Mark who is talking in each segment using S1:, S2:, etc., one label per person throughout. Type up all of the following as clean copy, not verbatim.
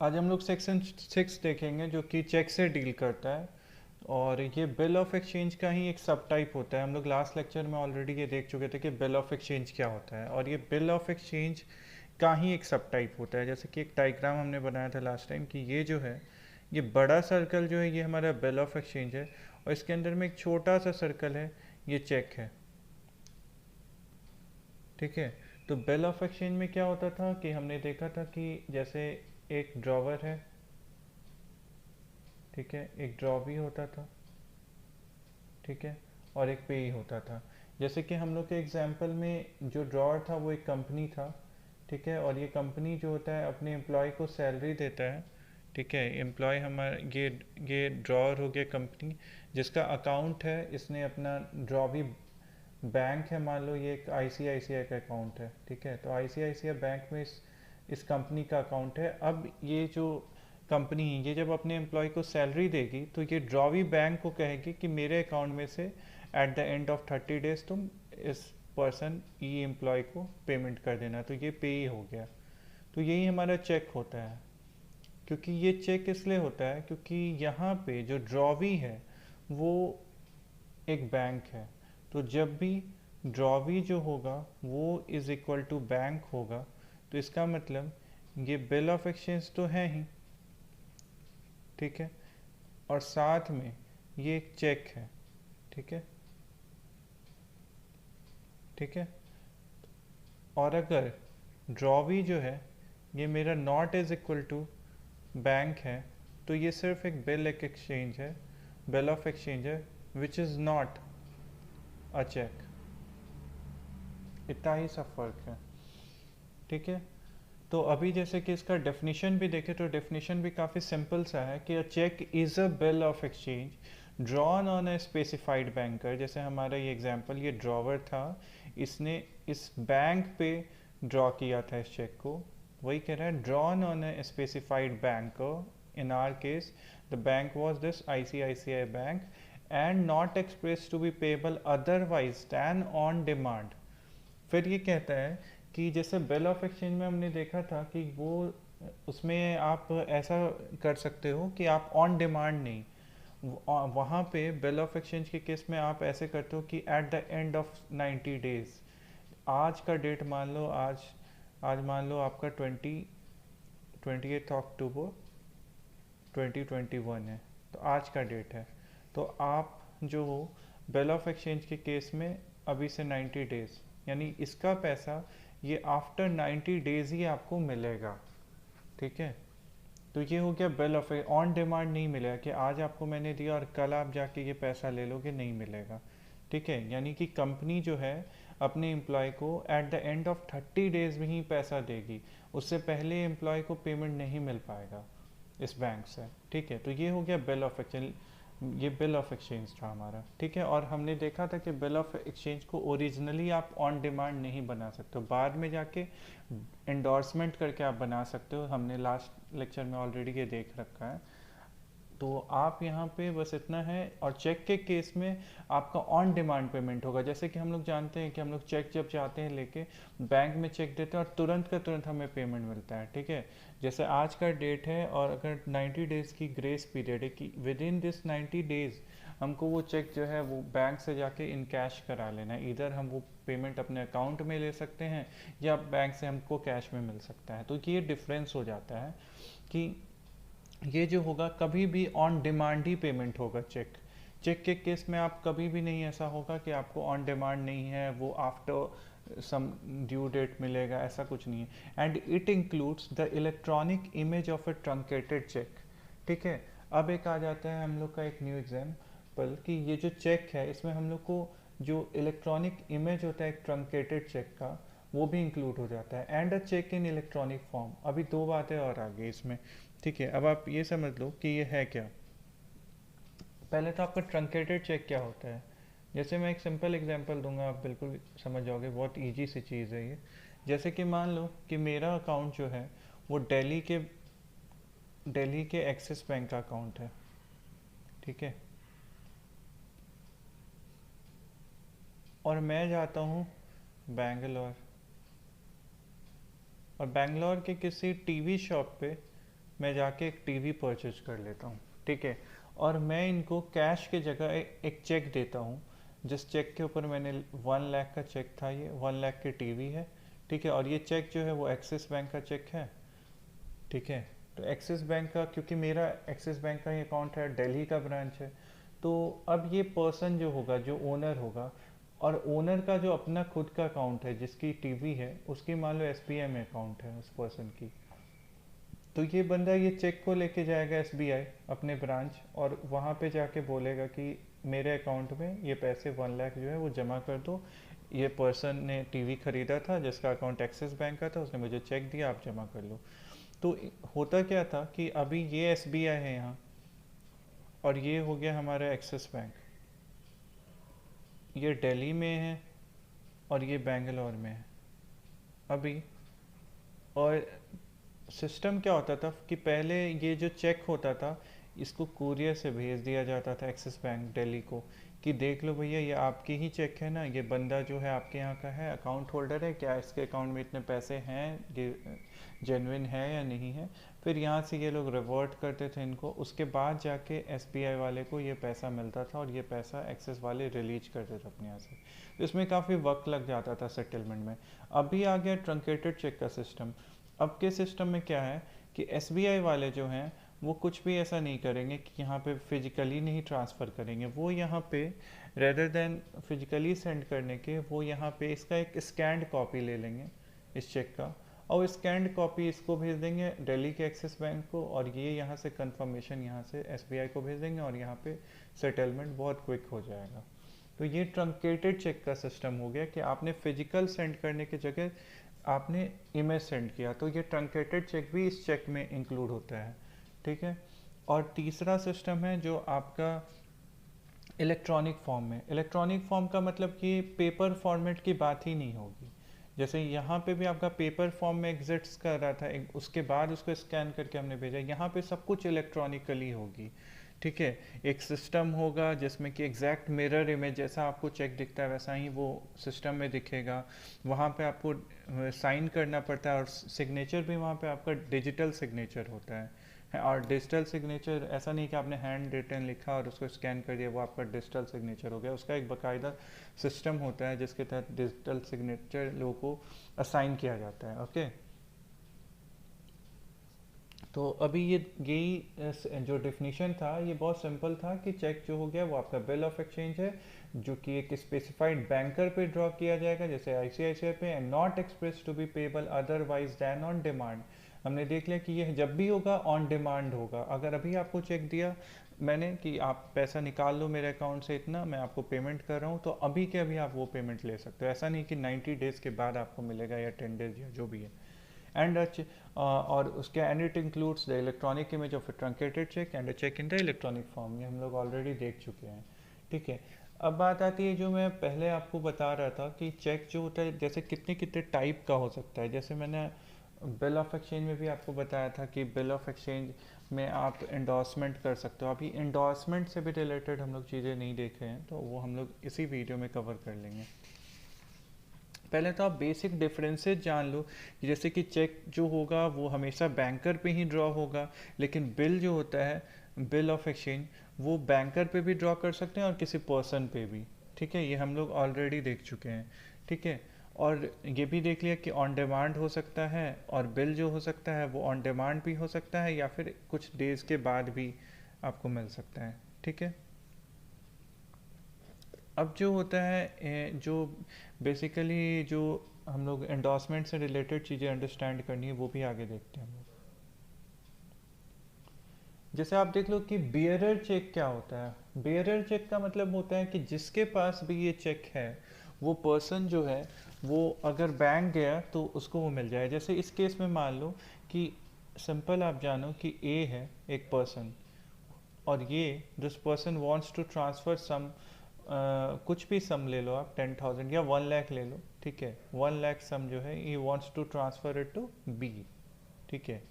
S1: आज हम लोग सेक्शन 6 देखेंगे जो कि चेक से डील करता है। और ये बिल ऑफ एक्सचेंज का ही एक सब टाइप होता है। हम लोग लास्ट लेक्चर में ऑलरेडी ये देख चुके थे कि बिल ऑफ एक्सचेंज क्या होता है, और ये बिल ऑफ एक्सचेंज का ही एक सब टाइप होता है। जैसे कि एक डायग्राम हमने बनाया था लास्ट टाइम कि ये जो है, ये बड़ा सर्कल जो है ये हमारा बिल ऑफ एक्सचेंज है, और इसके अंदर में एक छोटा सा सर्कल है, ये चेक है। ठीक है। तो बिल ऑफ एक्सचेंज में क्या होता था कि हमने देखा था कि जैसे एक ड्रॉवर है, ठीक है, एक ड्रॉ भी होता था, ठीक है, और एक पे ही होता था। जैसे कि हम लोग के एग्जाम्पल में जो ड्रॉअर था वो एक कंपनी था, ठीक है, और ये कंपनी जो होता है अपने एम्प्लॉय को सैलरी देता है, ठीक है। एम्प्लॉय हमारा ये ड्रॉअर हो गया कंपनी, जिसका अकाउंट है, इसने अपना ड्रॉ भी बैंक है, मान लो ये एक आईसीआईसीआई का अकाउंट है, ठीक है। तो आईसीआईसीआई बैंक में इस कंपनी का अकाउंट है। अब ये जो कंपनी है ये जब अपने एम्प्लॉय को सैलरी देगी तो ये ड्रॉवी बैंक को कहेगी कि मेरे अकाउंट में से at the end of 30 days तुम इस पर्सन ई एम्प्लॉय को पेमेंट कर देना। तो ये पे ही हो गया। तो यही हमारा चेक होता है। क्योंकि ये चेक इसलिए होता है क्योंकि यहाँ पे जो ड्रॉवी है वो एक बैंक है। तो जब भी ड्रॉवी जो होगा वो इज इक्वल टू बैंक होगा, तो इसका मतलब ये बिल ऑफ एक्सचेंज तो है ही, ठीक है, और साथ में ये एक चेक है, ठीक है, ठीक है। और अगर ड्रॉवी जो है ये मेरा note is equal to bank है, तो ये सिर्फ एक बिल एक एक्सचेंज है, बिल ऑफ एक्सचेंज है, which is not a cheque. इतना ही सब फर्क है, ठीक है। तो अभी जैसे कि इसका डेफिनेशन भी देखें तो डेफिनेशन भी काफ़ी सिंपल सा है कि a cheque is a bill of exchange drawn on a specified banker. जैसे हमारा ये एग्जांपल, ये ड्रॉवर था, इसने इस बैंक पे ड्रॉ किया था इस चेक को। वही कह रहा है drawn on a specified banker. In our case the bank was this ICICI bank and not express to be payable otherwise than on demand. फिर ये कहता है कि जैसे बिल ऑफ एक्सचेंज में हमने देखा था कि वो उसमें आप ऐसा कर सकते हो कि आप ऑन डिमांड नहीं, वहाँ पे बिल ऑफ एक्सचेंज के केस में आप ऐसे करते हो कि at the end of 90 days, आज का डेट मान लो, आज आज मान लो आपका 28 अक्टूबर 2021 है, तो आज का डेट है। तो आप जो हो बिल ऑफ एक्सचेंज के केस में अभी से 90 डेज, यानी इसका पैसा ये आफ्टर 90 डेज ही आपको मिलेगा, ठीक है। तो ये हो गया बिल ऑफ, ऑन डिमांड नहीं मिलेगा कि आज आपको मैंने दिया और कल आप जाके ये पैसा ले लोगे, नहीं मिलेगा, ठीक है। यानी कि कंपनी जो है अपने एम्प्लॉय को at the end of 30 days में ही पैसा देगी, उससे पहले एम्प्लॉय को पेमेंट नहीं मिल पाएगा इस बैंक से, ठीक है। तो ये हो गया बिल ऑफ एक्सचेंज, ये बिल ऑफ एक्सचेंज था हमारा, ठीक है। और हमने देखा था कि बिल ऑफ एक्सचेंज को ओरिजिनली आप ऑन डिमांड नहीं बना सकते हो, बाद में जाके इंडोर्समेंट करके आप बना सकते हो। हमने लास्ट लेक्चर में ऑलरेडी ये देख रखा है। तो आप यहाँ पे बस इतना है। और चेक के केस में आपका ऑन डिमांड पेमेंट होगा। जैसे कि हम लोग जानते हैं कि हम लोग चेक जब चाहते हैं लेके बैंक में चेक देते हैं और तुरंत का तुरंत हमें पेमेंट मिलता है, ठीक है। जैसे आज का डेट है और अगर 90 डेज़ की ग्रेस पीरियड है कि विद इन दिस 90 डेज़ हमको वो चेक जो है वो बैंक से जाके इन कैश करा लेना है। इधर हम वो पेमेंट अपने अकाउंट में ले सकते हैं या बैंक से हमको कैश में मिल सकता है। तो ये डिफरेंस हो जाता है कि ये जो होगा कभी भी ऑन डिमांड ही पेमेंट होगा। चेक चेक के केस में आप कभी भी नहीं ऐसा होगा कि आपको ऑन डिमांड नहीं है, वो आफ्टर सम ड्यू डेट मिलेगा, ऐसा कुछ नहीं है। And it includes the electronic image of a truncated check, ठीक है। अब एक आ जाता है हम लोग का एक न्यू एग्जाम्पल कि ये जो चेक है इसमें हम लोग को जो इलेक्ट्रॉनिक इमेज होता है एक ट्रंकेटेड चेक का, वो भी इंक्लूड हो जाता है। And a cheque in electronic form. अभी दो बातें और आ गई इसमें, ठीक है। अब आप ये समझ लो कि ये है क्या। पहले तो आपका ट्रंकेटेड चेक क्या होता है। जैसे मैं एक सिंपल एग्जांपल दूंगा, आप बिल्कुल समझ जाओगे, बहुत इजी सी चीज़ है ये। जैसे कि मान लो कि मेरा अकाउंट जो है वो दिल्ली के एक्सिस बैंक का अकाउंट है, ठीक है। और मैं जाता हूँ बैंगलोर, और बैंगलोर के किसी टीवी शॉप पे मैं जाके एक टीवी परचेज कर लेता हूँ, ठीक है, और मैं इनको कैश के जगह एक चेक देता हूँ, जिस चेक के ऊपर मैंने 1 लाख का चेक था, ये 1 लाख की टीवी है, ठीक है, और ये चेक जो है वो एक्सिस बैंक का चेक है, ठीक है। तो एक्सिस बैंक का, क्योंकि मेरा एक्सिस बैंक का ही अकाउंट है, दिल्ली का ब्रांच है, तो अब ये पर्सन जो होगा, जो ओनर होगा, और ओनर का जो अपना खुद का अकाउंट है जिसकी टीवी है, उसकी मान लो एसबीआई में अकाउंट है उस पर्सन की, तो ये बंदा ये चेक को लेके जाएगा एसबीआई अपने ब्रांच, और वहाँ पे जाके बोलेगा कि मेरे अकाउंट में ये पैसे 1 लाख जो है वो जमा कर दो, ये पर्सन ने टीवी खरीदा था जिसका अकाउंट एक्सिस बैंक का था, उसने मुझे चेक दिया, आप जमा कर लो। तो होता क्या था कि अभी ये एसबीआई है यहाँ, और ये हो गया हमारा एक्सिस बैंक, ये दिल्ली में है और ये बेंगलोर में है अभी। और सिस्टम क्या होता था कि पहले ये जो चेक होता था, इसको कुरियर से भेज दिया जाता था एक्सिस बैंक दिल्ली को, कि देख लो भैया ये आपकी ही चेक है ना, ये बंदा जो है आपके यहाँ का है, अकाउंट होल्डर है, क्या इसके अकाउंट में इतने पैसे हैं, ये जेन्युइन है या नहीं है। फिर यहाँ से ये लोग रिवर्ट करते थे इनको, उसके बाद जाके एसबीआई वाले को ये पैसा मिलता था, और ये पैसा एक्सिस वाले रिलीज करते थे अपने यहाँ से। तो इसमें काफ़ी वक्त लग जाता था सेटलमेंट में। अभी आ गया ट्रंकेटेड चेक का सिस्टम। अब के सिस्टम में क्या है कि एसबीआई वाले जो हैं वो कुछ भी ऐसा नहीं करेंगे कि यहाँ पे फिजिकली नहीं ट्रांसफ़र करेंगे, वो यहाँ पे रेदर देन फिजिकली सेंड करने के, वो यहाँ पे इसका एक स्कैंड कॉपी ले लेंगे इस चेक का, और स्कैंड कॉपी इसको भेज देंगे दिल्ली के एक्सिस बैंक को, और ये यहाँ से कंफर्मेशन यहाँ से एसबीआई को भेज देंगे, और यहाँ पे सेटलमेंट बहुत क्विक हो जाएगा। तो ये ट्रंकेटेड चेक का सिस्टम हो गया कि आपने फिजिकल सेंड करने की जगह आपने इमेज सेंड किया, तो ये ट्रंकेटेड चेक भी इस चेक में इंक्लूड होता है, ठीक है। और तीसरा सिस्टम है जो आपका इलेक्ट्रॉनिक फॉर्म में। इलेक्ट्रॉनिक फॉर्म का मतलब कि पेपर फॉर्मेट की बात ही नहीं होगी, जैसे यहाँ पे भी आपका पेपर फॉर्म में एग्जिट्स कर रहा था, उसके बाद उसको स्कैन करके हमने भेजा, यहाँ पे सब कुछ इलेक्ट्रॉनिकली होगी, ठीक है। एक सिस्टम होगा जिसमें कि एग्जैक्ट मिरर इमेज जैसा आपको चेक दिखता है वैसा ही वो सिस्टम में दिखेगा, वहाँ पे आपको साइन करना पड़ता है, और सिग्नेचर भी वहाँ पे आपका डिजिटल सिग्नेचर होता है। और डिजिटल सिग्नेचर ऐसा नहीं कि आपने हैंड रिटन लिखा और उसको स्कैन कर दिया, वो आपका डिजिटल सिग्नेचर हो गया, उसका एक बाकायदा सिस्टम होता है जिसके तहत डिजिटल सिग्नेचर लोगों को असाइन किया जाता है, ओके। तो अभी ये यही जो डिफिनीशन था ये बहुत सिंपल था कि चेक जो हो गया वो आपका बिल ऑफ एक्सचेंज है, जो कि एक स्पेसिफाइड बैंकर पे ड्रॉ किया जाएगा जैसे आईसीआईसीआई पे, and not express to be payable otherwise than on demand. हमने देख लिया कि ये जब भी होगा ऑन डिमांड होगा। अगर अभी आपको चेक दिया मैंने कि आप पैसा निकाल लो मेरे अकाउंट से इतना, मैं आपको पेमेंट कर रहा हूँ, तो अभी के अभी आप वो पेमेंट ले सकते हो, ऐसा नहीं कि 90 डेज़ के बाद आपको मिलेगा या 10 डेज या जो भी है। एंड और उसके and it includes the electronic image of a truncated cheque and a cheque in the electronic form, ये हम लोग ऑलरेडी देख चुके हैं, ठीक है। अब बात आती है जो मैं पहले आपको बता रहा था कि चेक जो होता है जैसे कितने कितने टाइप का हो सकता है, जैसे मैंने बिल ऑफ एक्सचेंज में भी आपको बताया था कि बिल ऑफ एक्सचेंज में आप इंडोर्समेंट कर सकते हो। अभी इंडोर्समेंट से भी रिलेटेड हम लोग चीज़ें नहीं देख रहे हैं, तो वो हम लोग इसी वीडियो में कवर कर लेंगे। पहले तो आप बेसिक डिफरेंसेस जान लो, जैसे कि चेक जो होगा वो हमेशा बैंकर पे ही ड्रॉ होगा, लेकिन बिल जो होता है बिल ऑफ एक्सचेंज वो बैंकर पे भी ड्रॉ कर सकते हैं और किसी पर्सन पे भी, ठीक है, ये हम लोग ऑलरेडी देख चुके हैं, ठीक है। और ये भी देख लिया कि ऑन डिमांड हो सकता है, और बिल जो हो सकता है वो ऑन डिमांड भी हो सकता है या फिर कुछ डेज के बाद भी आपको मिल सकता है, ठीक है। अब जो होता है जो बेसिकली जो हम लोग एंडोर्समेंट से रिलेटेड चीज़ें अंडरस्टैंड करनी है वो भी आगे देखते हैं हम लोग। जैसे आप देख लो कि बियरर चेक क्या होता है। बियरर चेक का मतलब होता है कि जिसके पास भी ये चेक है वो पर्सन जो है वो अगर बैंक गया तो उसको वो मिल जाए। जैसे इस केस में मान लो कि सिंपल आप जानो कि ए है एक पर्सन, और ये this person wants to transfer some कुछ भी सम ले लो आप 10,000 या 1 लाख ले लो, ठीक है। 1 लाख सम जो है he wants to transfer it to B, ठीक है।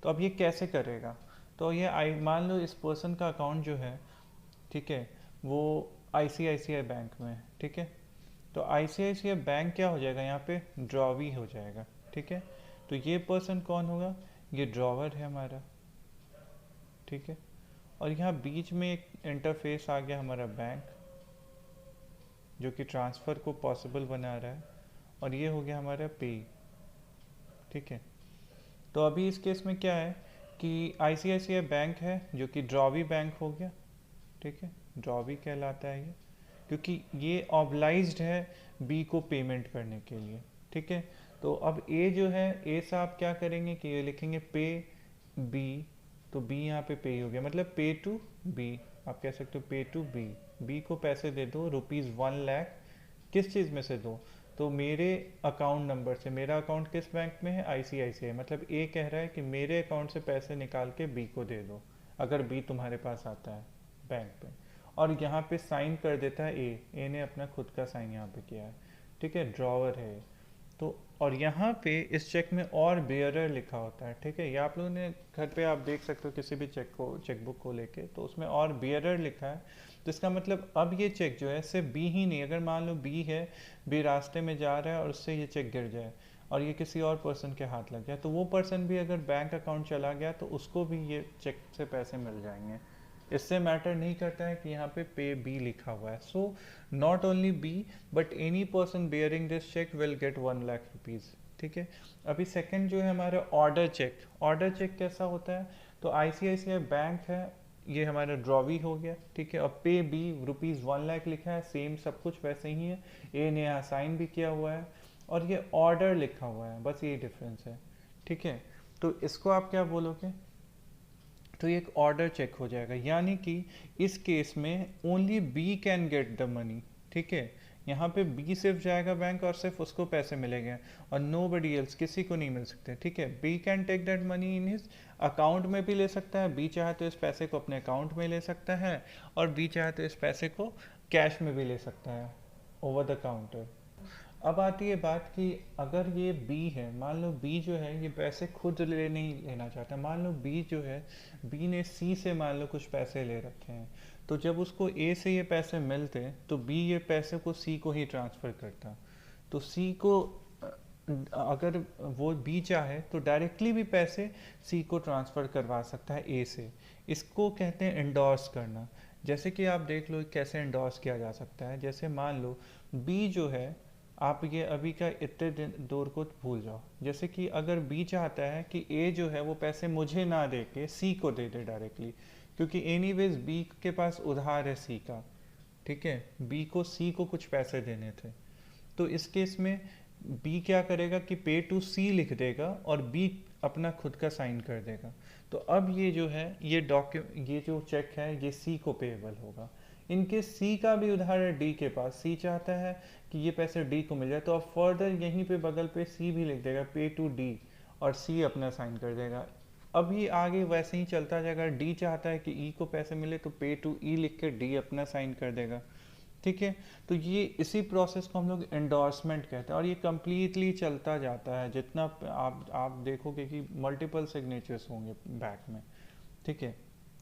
S1: तो अब ये कैसे करेगा, तो ये आई मान लो इस पर्सन का अकाउंट जो है, ठीक है, वो आईसीआईसीआई बैंक में है, ठीक है। तो आईसीआईसीआई बैंक क्या हो जाएगा यहाँ पे ड्रॉवी हो जाएगा, ठीक है। तो ये पर्सन कौन होगा, ये ड्रॉवर है हमारा, ठीक है। और यहाँ बीच में एक इंटरफेस आ गया हमारा बैंक, जो कि ट्रांसफ़र को पॉसिबल बना रहा है, और ये हो गया हमारा पे, ठीक है। तो अभी इस केस में क्या है कि आईसीआईसीआई बैंक है जो कि ड्रॉवी बैंक हो गया, ठीक है, ड्रॉवी कहलाता है ये, क्योंकि ये ऑब्लाइज्ड है बी को पेमेंट करने के लिए, ठीक है। तो अब ए जो है, ए से आप क्या करेंगे कि ये लिखेंगे पे बी, तो बी यहाँ पे पे हो गया, मतलब पे टू बी, आप कह सकते हो पे टू बी, बी को पैसे दे दो ₹1,00,000, किस चीज़ में से दो, तो मेरे अकाउंट नंबर से। मेरा अकाउंट किस बैंक में है, आईसीआईसीआई, मतलब ए कह रहा है कि मेरे अकाउंट से पैसे निकाल के बी को दे दो, अगर बी तुम्हारे पास आता है बैंक पे। और यहाँ पे साइन कर देता है ए ने अपना खुद का साइन यहाँ पे किया है, ठीक है, ड्रॉवर है। तो और यहाँ पे इस चेक में और बेयरर लिखा होता है, ठीक है, ये आप लोगों ने घर पे आप देख सकते हो किसी भी चेकबुक को लेके, तो उसमें और बेयरर लिखा है। तो इसका मतलब अब ये चेक जो है सिर्फ बी ही नहीं, अगर मान लो बी है, बी रास्ते में जा रहा है और उससे ये चेक गिर जाए और ये किसी और पर्सन के हाथ लग जाए, तो वो पर्सन भी अगर बैंक अकाउंट चला गया तो उसको भी ये चेक से पैसे मिल जाएंगे। इससे मैटर नहीं करता है कि यहाँ पे बी लिखा हुआ है। So not only B but any person bearing this cheque will get 1,00,000 rupees, ठीक है। अभी सेकंड जो है हमारा ऑर्डर चेक। ऑर्डर चेक कैसा होता है, तो आईसीआईसीआई बैंक है, ये हमारा ड्रॉवी हो गया, ठीक है। अब पे बी ₹1,00,000 लिखा है, सेम सब कुछ वैसे ही है, ए ने यहाँ साइन भी किया हुआ है, और ये ऑर्डर लिखा हुआ है, बस ये डिफरेंस है, ठीक है। तो इसको आप क्या बोलोगे, तो ये एक ऑर्डर चेक हो जाएगा, यानी कि इस केस में only B can get the money, ठीक है। यहाँ पे बी सिर्फ जाएगा बैंक और सिर्फ उसको पैसे मिलेंगे, और नो बडी एल्स, किसी को नहीं मिल सकते, ठीक है। B can take that money in his account में भी ले सकता है, बी चाहे तो इस पैसे को अपने अकाउंट में ले सकता है, और बी चाहे तो इस पैसे को कैश में भी ले सकता है ओवर द काउंटर। अब आती है बात कि अगर ये बी है, मान लो बी जो है ये पैसे खुद ले नहीं लेना चाहता, मान लो बी जो है, बी ने सी से मान लो कुछ पैसे ले रखे हैं, तो जब उसको ए से ये पैसे मिलते तो बी ये पैसे को सी को ही ट्रांसफ़र करता। तो सी को अगर वो बी चाहे तो डायरेक्टली भी पैसे सी को ट्रांसफ़र करवा सकता है ए से। इसको कहते हैं एंडोर्स करना। जैसे कि आप देख लो कैसे एंडोर्स किया जा सकता है, जैसे मान लो बी जो है, आप ये अभी का इतने दिन दौर को भूल जाओ, जैसे कि अगर बी चाहता है कि ए जो है वो पैसे मुझे ना दे के सी को दे दे डायरेक्टली, क्योंकि एनीवेज बी के पास उधार है सी का, ठीक है, बी को सी को कुछ पैसे देने थे। तो इस केस में बी क्या करेगा कि पे टू सी लिख देगा और बी अपना खुद का साइन कर देगा। तो अब ये जो है ये जो चेक है ये सी को पेएबल होगा। इनके सी का भी उधार है डी के पास, सी चाहता है कि ये पैसे डी को मिल जाए, तो अब फर्दर यहीं पे बगल पे सी भी लिख देगा पे टू डी, और सी अपना साइन कर देगा। अब ये आगे वैसे ही चलता जाएगा, डी चाहता है कि ई को पैसे मिले तो पे टू ई लिख के डी अपना साइन कर देगा, ठीक है। तो ये इसी प्रोसेस को हम लोग एंडोर्समेंट कहते हैं, और ये कम्प्लीटली चलता जाता है, जितना आप देखोगे कि मल्टीपल सिग्नेचर्स होंगे बैक में, ठीक है,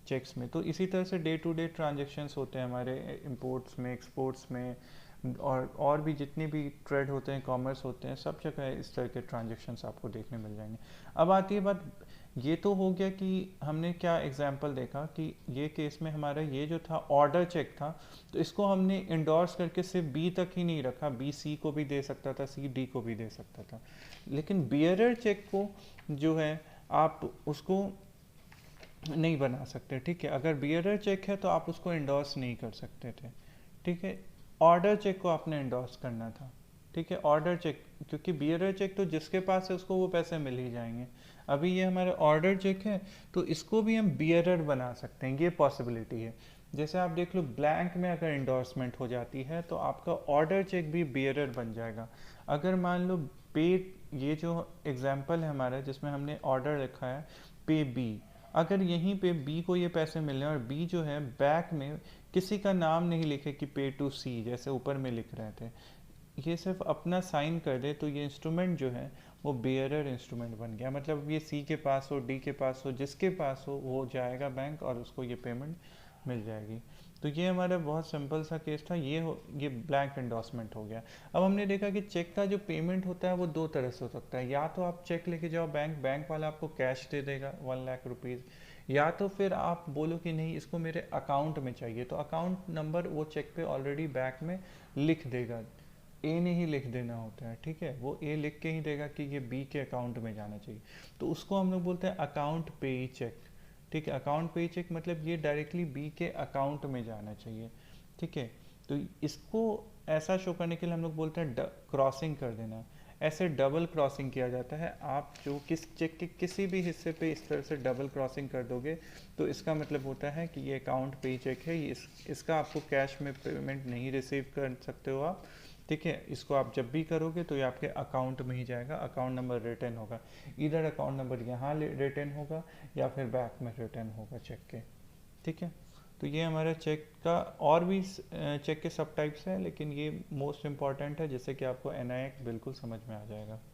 S1: चेक्स में। तो इसी तरह से डे टू डे ट्रांजेक्शन्स होते हैं हमारे इंपोर्ट्स में, एक्सपोर्ट्स में, और भी जितने भी ट्रेड होते हैं, कॉमर्स होते हैं, सब जगह इस तरह के ट्रांजेक्शन्स आपको देखने मिल जाएंगे। अब आती है बात, ये तो हो गया कि हमने क्या एग्जांपल देखा कि ये केस में हमारा ये जो था ऑर्डर चेक था, तो इसको हमने इंडोर्स करके सिर्फ बी तक ही नहीं रखा, बी सी को भी दे सकता था, सी डी को भी दे सकता था। लेकिन बियरर चेक को जो है आप उसको नहीं बना सकते, ठीक है। अगर बियरर चेक है तो आप उसको इंडोर्स नहीं कर सकते थे, ठीक है। ऑर्डर चेक को आपने इंडोर्स करना था, ठीक है, ऑर्डर चेक, क्योंकि बियरर चेक तो जिसके पास है उसको वो पैसे मिल ही जाएंगे। अभी ये हमारा ऑर्डर चेक है तो इसको भी हम बियरर बना सकते हैं, ये पॉसिबिलिटी है। जैसे आप देख लो ब्लैंक में अगर इंडोर्समेंट हो जाती है तो आपका ऑर्डर चेक भी बियरर बन जाएगा। अगर मान लो पे, ये जो एग्जांपल है हमारा जिसमें हमने ऑर्डर लिखा है पे बी, अगर यहीं पे बी को ये पैसे मिलने और बी जो है बैक में किसी का नाम नहीं लिखे कि पे टू सी जैसे ऊपर में लिख रहे थे, ये सिर्फ अपना साइन कर दे, तो ये इंस्ट्रूमेंट जो है वो बेयरर इंस्ट्रूमेंट बन गया। मतलब ये सी के पास हो, डी के पास हो, जिसके पास हो वो जाएगा बैंक और उसको ये पेमेंट मिल जाएगी। तो ये हमारा बहुत सिंपल सा केस था, ये ब्लैंक एंडोर्समेंट हो गया। अब हमने देखा कि चेक का जो पेमेंट होता है वो दो तरह से हो सकता है, या तो आप चेक लेके जाओ बैंक वाला आपको कैश दे देगा 1 लाख रुपीज़, या तो फिर आप बोलो कि नहीं इसको मेरे अकाउंट में चाहिए, तो अकाउंट नंबर वो चेक पे ऑलरेडी बैक में लिख देगा, ए ने ही लिख देना होता है, ठीक है, वो ए लिख के ही देगा कि ये बी के अकाउंट में जाना चाहिए, तो उसको हम लोग बोलते हैं अकाउंट पेई चेक। ठीक है, अकाउंट पेई चेक मतलब ये डायरेक्टली बी के अकाउंट में जाना चाहिए। ठीक है, तो इसको ऐसा शो करने के लिए हम लोग बोलते हैं क्रॉसिंग कर देना। ऐसे डबल क्रॉसिंग किया जाता है, आप जो किस चेक के किसी भी हिस्से पे इस तरह से डबल क्रॉसिंग कर दोगे तो इसका मतलब होता है कि ये अकाउंट पे चेक है, ये इसका आपको कैश में पेमेंट नहीं रिसीव कर सकते हो आप। ठीक है, इसको आप जब भी करोगे तो ये आपके अकाउंट में ही जाएगा, अकाउंट नंबर रिटर्न होगा, इधर अकाउंट नंबर यहाँ रिटर्न होगा या फिर बैक में रिटर्न होगा चेक के। ठीक है, तो ये हमारा चेक का, और भी चेक के सब टाइप्स हैं लेकिन ये मोस्ट इम्पॉर्टेंट है जिससे कि आपको एनआईएक्स बिल्कुल समझ में आ जाएगा।